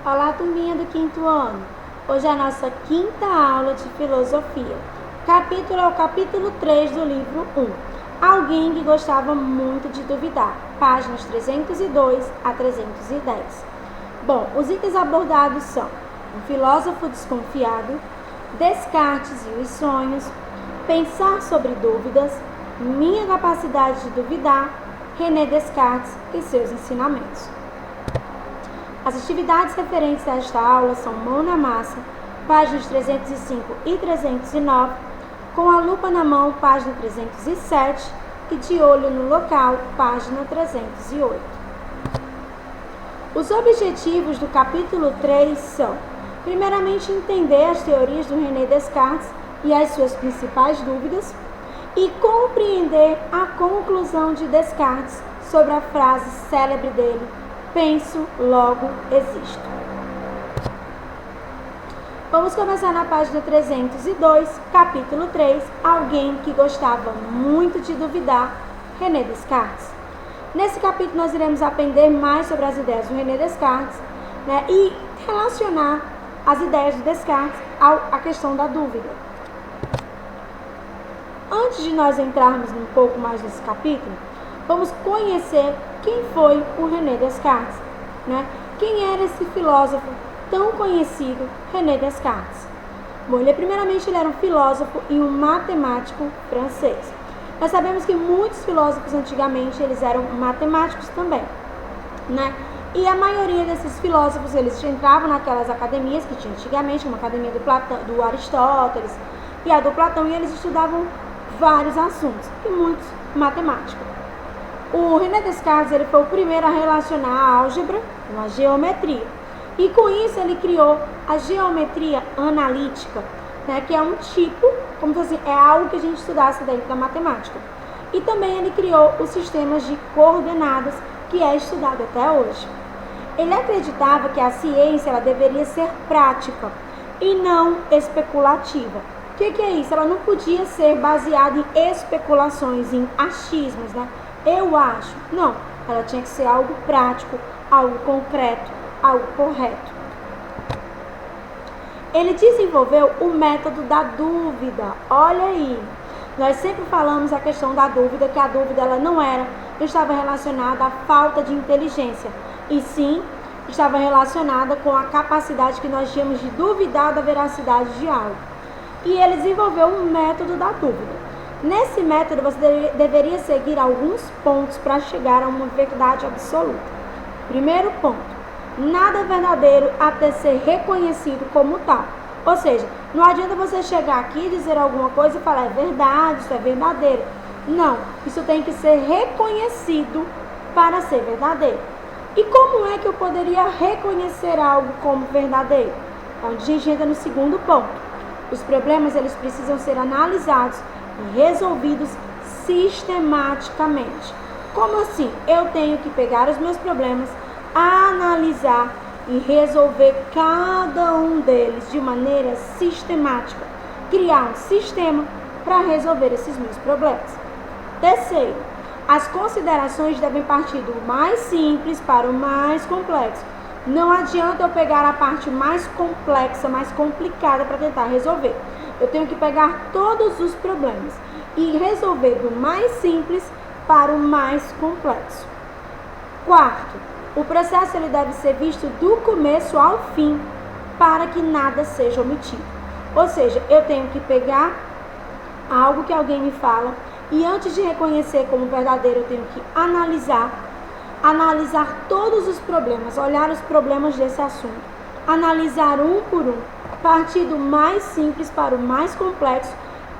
Olá, turminha do quinto ano. Hoje é a nossa quinta aula de filosofia. Capítulo é o capítulo 3 do livro 1. Alguém que gostava muito de duvidar. Páginas 302 a 310. Bom, os itens abordados são um filósofo desconfiado, Descartes e os sonhos, pensar sobre dúvidas, minha capacidade de duvidar, René Descartes e seus ensinamentos. As atividades referentes a esta aula são mão na massa, páginas 305 e 309, com a lupa na mão, página 307, e de olho no local, página 308. Os objetivos do capítulo 3 são, primeiramente, entender as teorias do René Descartes e as suas principais dúvidas, e compreender a conclusão de Descartes sobre a frase célebre dele: penso, logo existo. Vamos começar na página 302, capítulo 3, alguém que gostava muito de duvidar, René Descartes. Nesse capítulo nós iremos aprender mais sobre as ideias do René Descartes, e relacionar as ideias de Descartes à questão da dúvida. Antes de nós entrarmos um pouco mais nesse capítulo, vamos conhecer quem foi o René Descartes, Quem era esse filósofo tão conhecido, René Descartes? Bom, primeiramente ele era um filósofo e um matemático francês. Nós sabemos que muitos filósofos antigamente eles eram matemáticos também, E a maioria desses filósofos eles entravam naquelas academias que tinha antigamente, uma academia do Aristóteles e a do Platão, e eles estudavam vários assuntos e muitos matemática. O René Descartes ele foi o primeiro a relacionar a álgebra com a geometria. E com isso ele criou a geometria analítica, que é um tipo, como se fosse, é algo que a gente estudasse dentro da matemática. E também ele criou os sistemas de coordenadas, que é estudado até hoje. Ele acreditava que a ciência ela deveria ser prática e não especulativa. O que é isso? Ela não podia ser baseada em especulações, em achismos, Eu acho. Não, ela tinha que ser algo prático, algo concreto, algo correto. Ele desenvolveu o método da dúvida. Olha aí, nós sempre falamos a questão da dúvida, que a dúvida ela não estava relacionada à falta de inteligência, e sim estava relacionada com a capacidade que nós tínhamos de duvidar da veracidade de algo. E ele desenvolveu um método da dúvida. Nesse método, você deveria seguir alguns pontos para chegar a uma verdade absoluta. Primeiro ponto: nada é verdadeiro até ser reconhecido como tal. Ou seja, não adianta você chegar aqui e dizer alguma coisa e falar, é verdade, isso é verdadeiro. Não, isso tem que ser reconhecido para ser verdadeiro. E como é que eu poderia reconhecer algo como verdadeiro? Então, a gente entra no segundo ponto. Os problemas eles precisam ser analisados e resolvidos sistematicamente. Como assim? Eu tenho que pegar os meus problemas, analisar e resolver cada um deles de maneira sistemática. Criar um sistema para resolver esses meus problemas. Terceiro, as considerações devem partir do mais simples para o mais complexo. Não adianta eu pegar a parte mais complexa, mais complicada para tentar resolver. Eu tenho que pegar todos os problemas e resolver do mais simples para o mais complexo. Quarto, o processo ele deve ser visto do começo ao fim para que nada seja omitido. Ou seja, eu tenho que pegar algo que alguém me fala e antes de reconhecer como verdadeiro, eu tenho que analisar todos os problemas, olhar os problemas desse assunto, analisar um por um, partir do mais simples para o mais complexo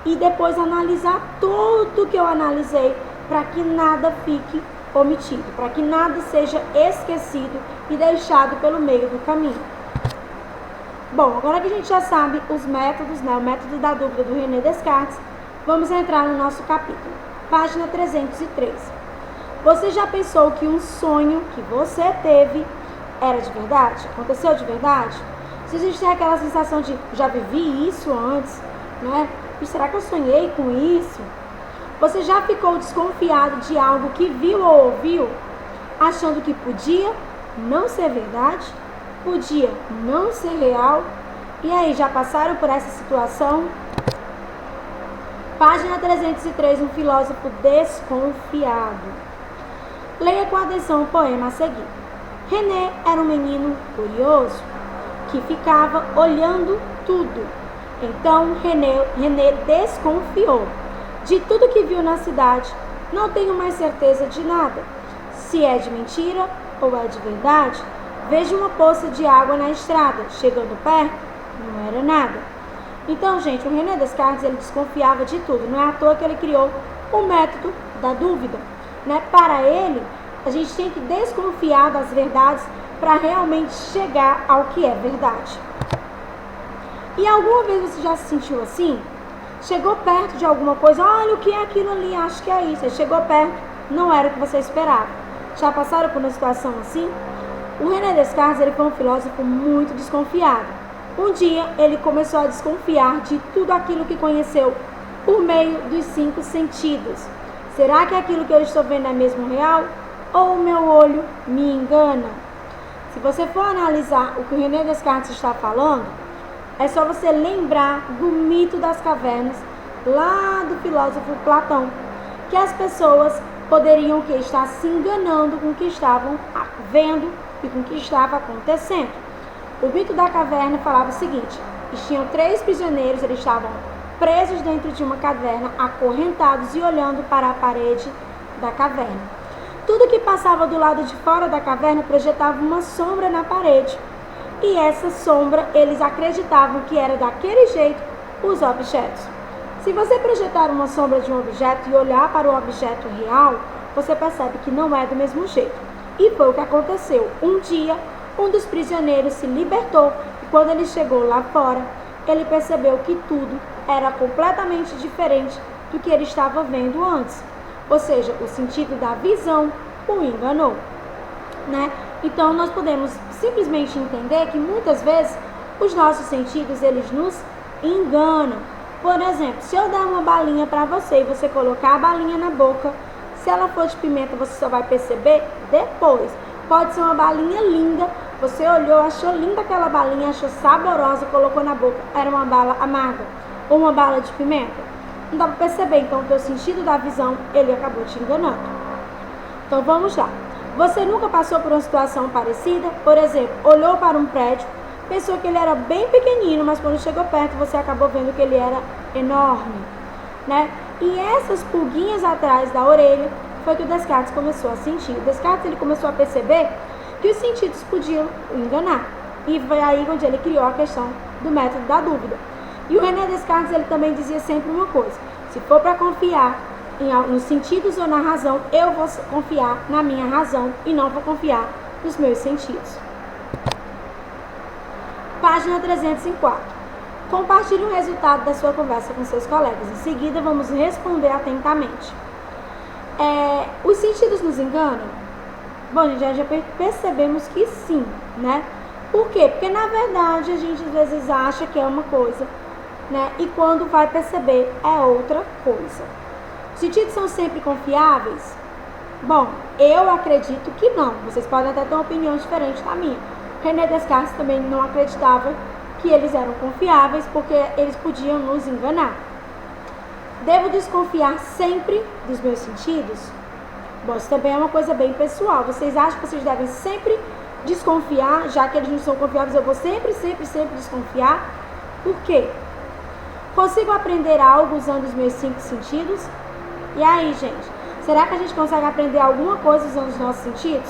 e depois analisar tudo que eu analisei para que nada fique omitido, para que nada seja esquecido e deixado pelo meio do caminho. Bom, agora que a gente já sabe os métodos, o método da dúvida do René Descartes, vamos entrar no nosso capítulo. Página 303. Você já pensou que um sonho que você teve era de verdade? Aconteceu de verdade? Se existe aquela sensação de, já vivi isso antes, E será que eu sonhei com isso? Você já ficou desconfiado de algo que viu ou ouviu, achando que podia não ser verdade? podia não ser real? E aí, já passaram por essa situação? Página 303, um filósofo desconfiado. Leia com atenção o poema a seguir. René era um menino curioso, que ficava olhando tudo. Então René desconfiou de tudo que viu na cidade. Não tenho mais certeza de nada. Se é de mentira ou é de verdade. Vejo uma poça de água na estrada. Chegando perto, não era nada. Então, gente, o René Descartes, ele desconfiava de tudo. Não é à toa que ele criou o método da dúvida, né? Para ele, a gente tem que desconfiar das verdades para realmente chegar ao que é verdade. E alguma vez você já se sentiu assim? Chegou perto de alguma coisa, olha o que é aquilo ali, acho que é isso. Aí chegou perto, não era o que você esperava. Já passaram por uma situação assim? O René Descartes, ele foi um filósofo muito desconfiado. Um dia, ele começou a desconfiar de tudo aquilo que conheceu por meio dos 5 sentidos. Será que aquilo que eu estou vendo é mesmo real? Ou o meu olho me engana? Se você for analisar o que o René Descartes está falando, é só você lembrar do mito das cavernas, lá do filósofo Platão, que as pessoas poderiam estar se enganando com o que estavam vendo e com o que estava acontecendo. O mito da caverna falava o seguinte: tinham 3 prisioneiros, eles estavam presos dentro de uma caverna, acorrentados e olhando para a parede da caverna. Tudo que passava do lado de fora da caverna projetava uma sombra na parede. E essa sombra, eles acreditavam que era daquele jeito os objetos. Se você projetar uma sombra de um objeto e olhar para o objeto real, você percebe que não é do mesmo jeito. E foi o que aconteceu. Um dia, um dos prisioneiros se libertou e quando ele chegou lá fora, ele percebeu que tudo era completamente diferente do que ele estava vendo antes. Ou seja, o sentido da visão o enganou, né? Então, nós podemos simplesmente entender que muitas vezes os nossos sentidos, eles nos enganam. Por exemplo, se eu der uma balinha para você e você colocar a balinha na boca, se ela for de pimenta, você só vai perceber depois. Pode ser uma balinha linda, você olhou, achou linda aquela balinha, achou saborosa, colocou na boca, era uma bala amarga ou uma bala de pimenta. Não dá para perceber, então o teu sentido da visão, ele acabou te enganando. Então vamos lá. Você nunca passou por uma situação parecida? Por exemplo, olhou para um prédio, pensou que ele era bem pequenino, mas quando chegou perto você acabou vendo que ele era enorme, né? E essas pulguinhas atrás da orelha foi que o Descartes começou a sentir. O Descartes, ele começou a perceber que os sentidos podiam o enganar. E foi aí onde ele criou a questão do método da dúvida. E o René Descartes, ele também dizia sempre uma coisa: se for para confiar nos sentidos ou na razão, eu vou confiar na minha razão e não vou confiar nos meus sentidos. Página 304. Compartilhe o resultado da sua conversa com seus colegas. Em seguida, vamos responder atentamente. Os sentidos nos enganam? Bom, gente, já percebemos que sim, né? Por quê? Porque, na verdade, a gente às vezes acha que é uma coisa, né? E quando vai perceber, é outra coisa. Os sentidos são sempre confiáveis? Bom, eu acredito que não. Vocês podem até ter uma opinião diferente da minha. René Descartes também não acreditava que eles eram confiáveis porque eles podiam nos enganar. Devo desconfiar sempre dos meus sentidos? Bom, isso também é uma coisa bem pessoal. Vocês acham que vocês devem sempre desconfiar, já que eles não são confiáveis, eu vou sempre desconfiar? Por quê? Consigo aprender algo usando os meus 5 sentidos? E aí, gente, será que a gente consegue aprender alguma coisa usando os nossos sentidos?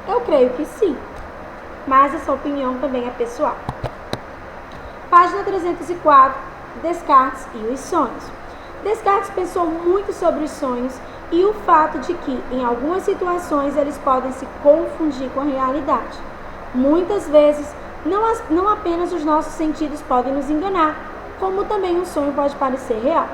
Eu creio que sim, mas essa opinião também é pessoal. Página 304, Descartes e os sonhos. Descartes pensou muito sobre os sonhos e o fato de que, em algumas situações, eles podem se confundir com a realidade. Muitas vezes, não apenas os nossos sentidos podem nos enganar, como também um sonho pode parecer real.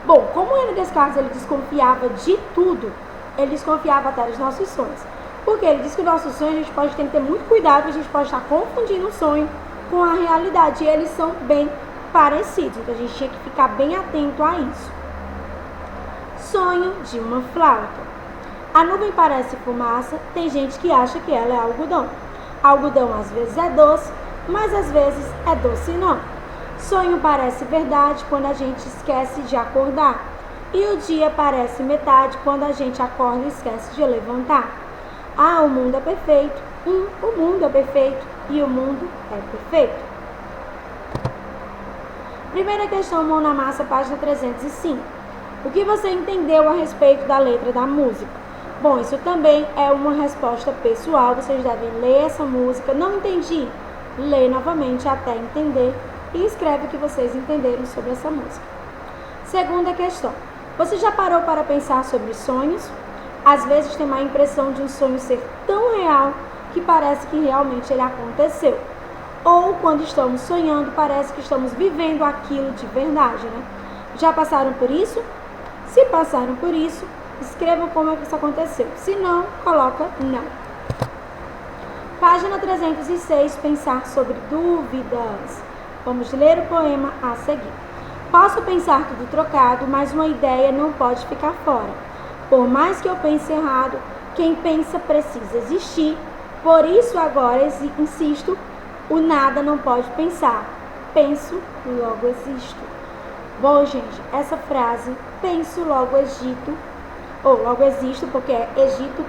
Bom, como René Descartes ele desconfiava de tudo, ele desconfiava até dos nossos sonhos. Porque ele diz que os nossos sonhos a gente tem que ter muito cuidado, a gente pode estar confundindo o sonho com a realidade. E eles são bem parecidos, então a gente tinha que ficar bem atento a isso. Sonho de uma flauta. A nuvem parece fumaça, tem gente que acha que ela é algodão. Algodão às vezes é doce, mas às vezes é doce não. Sonho parece verdade quando a gente esquece de acordar. E o dia parece metade quando a gente acorda e esquece de levantar. Ah, o mundo é perfeito. O mundo é perfeito. E o mundo é perfeito. Primeira questão, mão na massa, página 305. O que você entendeu a respeito da letra da música? Bom, isso também é uma resposta pessoal. Vocês devem ler essa música. Não entendi? Lê novamente até entender e escreve o que vocês entenderam sobre essa música. Segunda questão. Você já parou para pensar sobre sonhos? Às vezes tem uma impressão de um sonho ser tão real que parece que realmente ele aconteceu. Ou quando estamos sonhando, parece que estamos vivendo aquilo de verdade, né? Já passaram por isso? Se passaram por isso, escrevam como é que isso aconteceu. Se não, coloca não. Página 306, pensar sobre dúvidas. Vamos ler o poema a seguir. Posso pensar tudo trocado, mas uma ideia não pode ficar fora. Por mais que eu pense errado, quem pensa precisa existir. Por isso agora insisto, o nada não pode pensar. Penso, logo existo. Bom, gente, essa frase, penso, logo egito, ou logo existo, porque é Egito,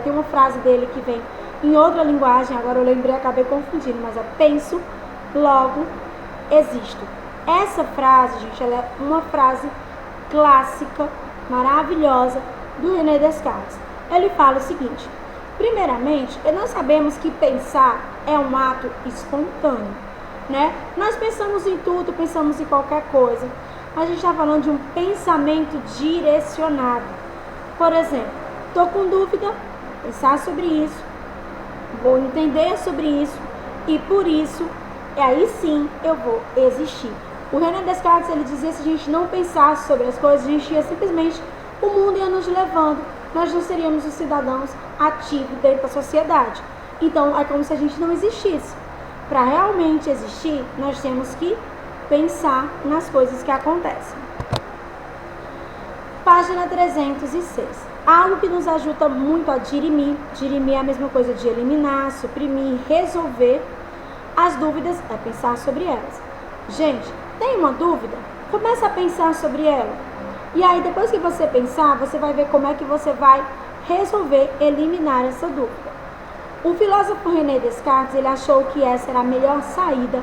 tem uma frase dele que vem em outra linguagem, agora eu lembrei, acabei confundindo, mas é penso, logo existo. Essa frase, gente, ela é uma frase clássica, maravilhosa, do René Descartes. Ele fala o seguinte: primeiramente, nós sabemos que pensar é um ato espontâneo, né? Nós pensamos em tudo, pensamos em qualquer coisa, mas a gente está falando de um pensamento direcionado. Por exemplo, estou com dúvida, pensar sobre isso, vou entender sobre isso e por isso, aí sim eu vou existir. O René Descartes, ele dizia que se a gente não pensasse sobre as coisas, a gente ia simplesmente, o mundo ia nos levando, nós não seríamos os cidadãos ativos dentro da sociedade. Então, é como se a gente não existisse. Para realmente existir, nós temos que pensar nas coisas que acontecem. Página 306. Algo que nos ajuda muito a dirimir. Dirimir é a mesma coisa de eliminar, suprimir, resolver. As dúvidas é pensar sobre elas. Gente, tem uma dúvida? Começa a pensar sobre ela. E aí, depois que você pensar, você vai ver como é que você vai resolver eliminar essa dúvida. O filósofo René Descartes, ele achou que essa era a melhor saída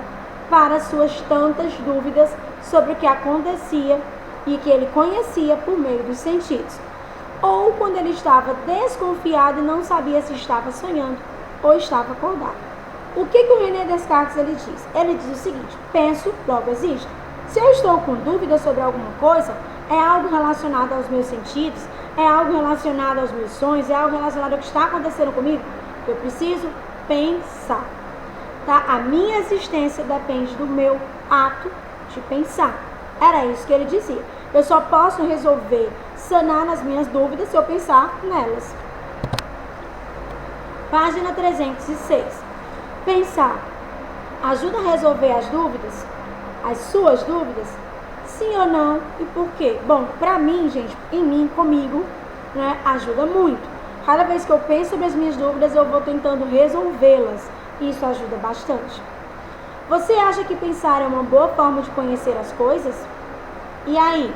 para suas tantas dúvidas sobre o que acontecia e que ele conhecia por meio dos sentidos. Ou quando ele estava desconfiado e não sabia se estava sonhando ou estava acordado. O que o René Descartes ele diz? Ele diz o seguinte: penso, logo existo. Se eu estou com dúvida sobre alguma coisa, é algo relacionado aos meus sentidos, é algo relacionado aos meus sonhos, é algo relacionado ao que está acontecendo comigo, eu preciso pensar. Tá? A minha existência depende do meu ato de pensar. Era isso que ele dizia. Eu só posso resolver, sanar as minhas dúvidas se eu pensar nelas. Página 306. Pensar ajuda a resolver as dúvidas? As suas dúvidas? Sim ou não? E por quê? Bom, pra mim, gente, em mim, comigo, né, ajuda muito. Cada vez que eu penso sobre as minhas dúvidas, eu vou tentando resolvê-las. Isso ajuda bastante. Você acha que pensar é uma boa forma de conhecer as coisas? E aí?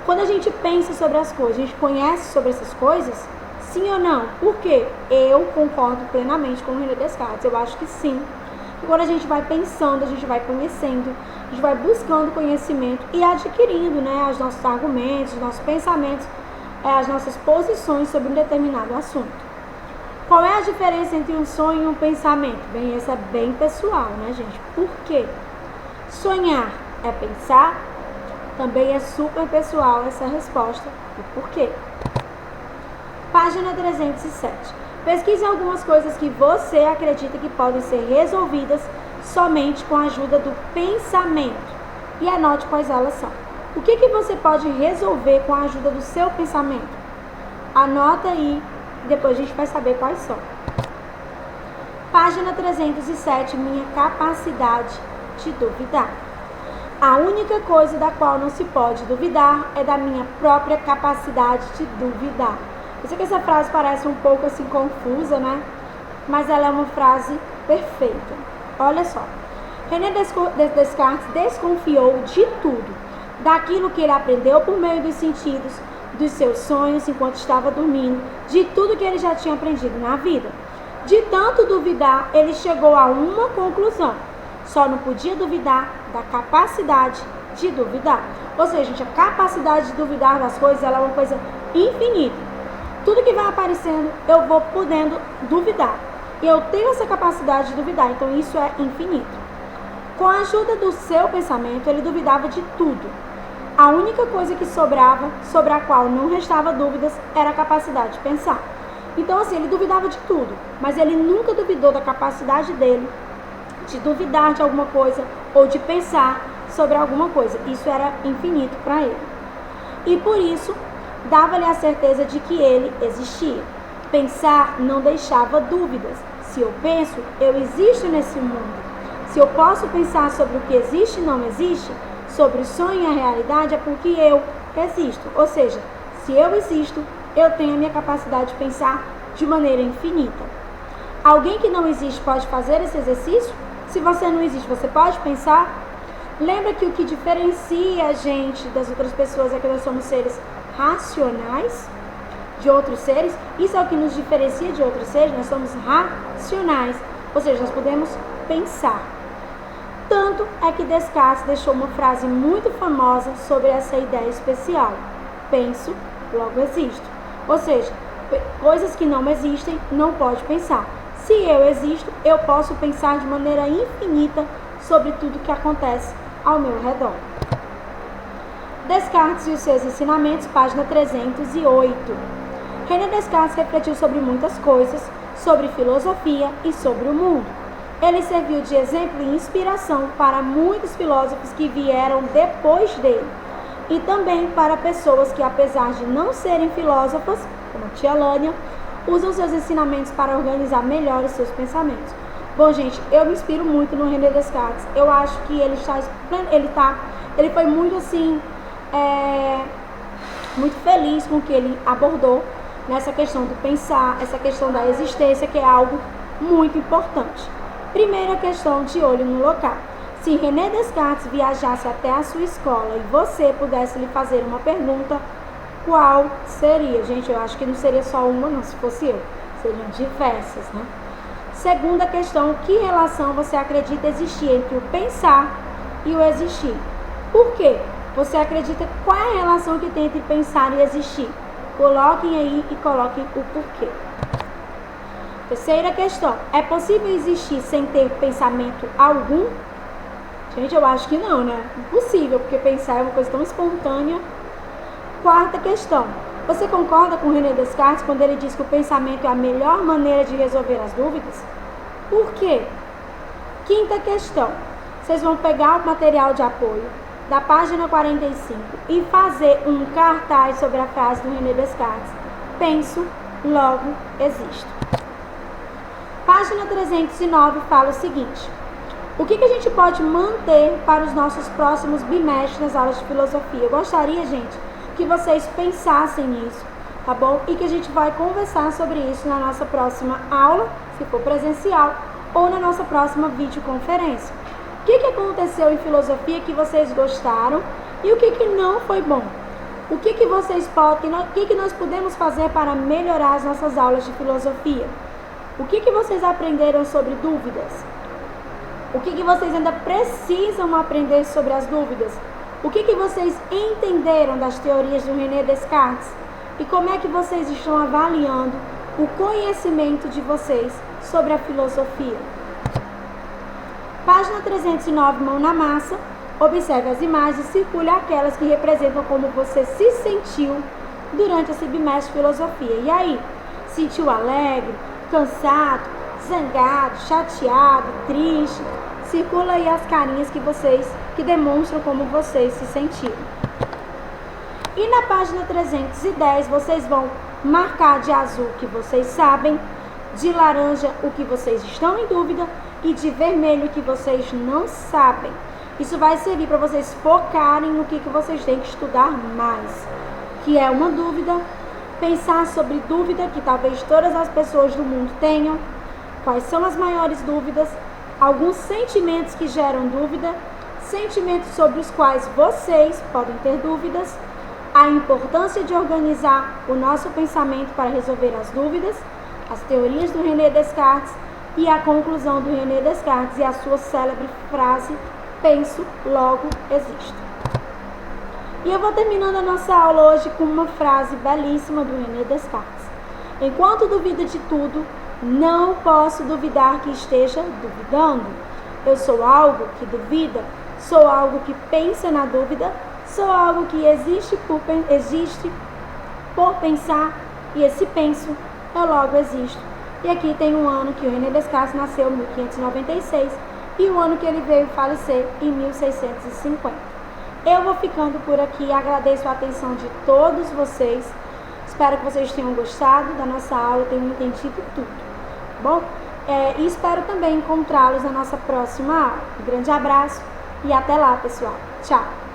Quando a gente pensa sobre as coisas, a gente conhece sobre essas coisas? Sim ou não? Por quê? Eu concordo plenamente com o René Descartes. Eu acho que sim. E quando a gente vai pensando, a gente vai conhecendo, a gente vai buscando conhecimento e adquirindo, né, os nossos argumentos, os nossos pensamentos, as nossas posições sobre um determinado assunto. Qual é a diferença entre um sonho e um pensamento? Bem, essa é bem pessoal, né, gente? Por quê? Sonhar é pensar? Também é super pessoal essa resposta. E por quê? Página 307. Pesquise algumas coisas que você acredita que podem ser resolvidas somente com a ajuda do pensamento. E anote quais elas são. O que você pode resolver com a ajuda do seu pensamento? Anota aí e depois a gente vai saber quais são. Página 307. Minha capacidade de duvidar. A única coisa da qual não se pode duvidar é da minha própria capacidade de duvidar. Eu sei que essa frase parece um pouco assim confusa, né? mas ela é uma frase perfeita. Olha só. René Descartes desconfiou de tudo, daquilo que ele aprendeu por meio dos sentidos, dos seus sonhos enquanto estava dormindo, de tudo que ele já tinha aprendido na vida. De tanto duvidar, ele chegou a uma conclusão: só não podia duvidar da capacidade de duvidar. Ou seja, gente, a capacidade de duvidar das coisas, ela é uma coisa infinita. Tudo que vai aparecendo, eu vou podendo duvidar. E eu tenho essa capacidade de duvidar, então isso é infinito. Com a ajuda do seu pensamento, ele duvidava de tudo. A única coisa que sobrava, sobre a qual não restava dúvidas, era a capacidade de pensar. Então, assim, ele duvidava de tudo, mas ele nunca duvidou da capacidade dele de duvidar de alguma coisa ou de pensar sobre alguma coisa. Isso era infinito para ele. E por isso, dava-lhe a certeza de que ele existia. Pensar não deixava dúvidas. Se eu penso, eu existo nesse mundo. Se eu posso pensar sobre o que existe e não existe, sobre o sonho e a realidade, é porque eu existo. Ou seja, se eu existo, eu tenho a minha capacidade de pensar de maneira infinita. Alguém que não existe pode fazer esse exercício? Se você não existe, você pode pensar? Lembra que o que diferencia a gente das outras pessoas é que nós somos seres racionais de outros seres? Isso é o que nos diferencia de outros seres, nós somos racionais. Ou seja, nós podemos pensar. Tanto é que Descartes deixou uma frase muito famosa sobre essa ideia especial: penso, logo existo. Ou seja, coisas que não existem, não pode pensar. Se eu existo, eu posso pensar de maneira infinita sobre tudo que acontece ao meu redor. Descartes e os seus ensinamentos, página 308. René Descartes refletiu sobre muitas coisas, sobre filosofia e sobre o mundo. Ele serviu de exemplo e inspiração para muitos filósofos que vieram depois dele, e também para pessoas que, apesar de não serem filósofas, como a tia Lânia, usam seus ensinamentos para organizar melhor os seus pensamentos. Bom, gente, eu me inspiro muito no René Descartes. Eu acho que ele foi muito assim, muito feliz com o que ele abordou nessa questão do pensar, essa questão da existência, que é algo muito importante. Primeira questão de olho no local. Se René Descartes viajasse até a sua escola e você pudesse lhe fazer uma pergunta, qual seria? Gente, eu acho que não seria só uma, não, se fosse eu. Seriam diversas, né? Segunda questão, que relação você acredita existir entre o pensar e o existir? Por quê? Você acredita qual é a relação que tem entre pensar e existir? Coloquem aí e coloquem o porquê. Terceira questão, é possível existir sem ter pensamento algum? Gente, eu acho que não, né? Impossível, porque pensar é uma coisa tão espontânea. Quarta questão, você concorda com René Descartes quando ele diz que o pensamento é a melhor maneira de resolver as dúvidas? Por quê? Quinta questão, vocês vão pegar o material de apoio da página 45 e fazer um cartaz sobre a frase do René Descartes: penso, logo existo. Página 309 fala o seguinte: o que a gente pode manter para os nossos próximos bimestres nas aulas de filosofia? Eu gostaria, gente, que vocês pensassem nisso, tá bom? E que a gente vai conversar sobre isso na nossa próxima aula, se for presencial, ou na nossa próxima videoconferência. O que aconteceu em filosofia que vocês gostaram e o que não foi bom? O que nós podemos fazer para melhorar as nossas aulas de filosofia? O que vocês aprenderam sobre dúvidas? O que vocês ainda precisam aprender sobre as dúvidas? O que vocês entenderam das teorias do René Descartes? E como é que vocês estão avaliando o conhecimento de vocês sobre a filosofia? Página 309, mão na massa. Observe as imagens e circule aquelas que representam como você se sentiu durante esse bimestre de filosofia. E aí? Sentiu alegre, cansado, zangado, chateado, triste? Circula aí as carinhas que demonstram como vocês se sentiram. E na página 310, vocês vão marcar de azul o que vocês sabem, de laranja o que vocês estão em dúvida e de vermelho o que vocês não sabem. Isso vai servir para vocês focarem no que vocês têm que estudar mais, que é uma dúvida, pensar sobre dúvida que talvez todas as pessoas do mundo tenham, Quais são as maiores dúvidas? Alguns sentimentos que geram dúvida, sentimentos sobre os quais vocês podem ter dúvidas, a importância de organizar o nosso pensamento para resolver as dúvidas, as teorias do René Descartes e a conclusão do René Descartes e a sua célebre frase: penso, logo existo. E eu vou terminando a nossa aula hoje com uma frase belíssima do René Descartes: enquanto duvida de tudo, não posso duvidar que esteja duvidando. Eu sou algo que duvida, sou algo que pensa na dúvida, sou algo que existe por pensar, e esse penso, eu logo existo. E aqui tem um ano que o René Descartes nasceu, 1596, e o ano que ele veio falecer, em 1650. Eu vou ficando por aqui, agradeço a atenção de todos vocês, espero que vocês tenham gostado da nossa aula, tenham entendido tudo. Bom, e espero também encontrá-los na nossa próxima aula. Um grande abraço e até lá, pessoal. Tchau!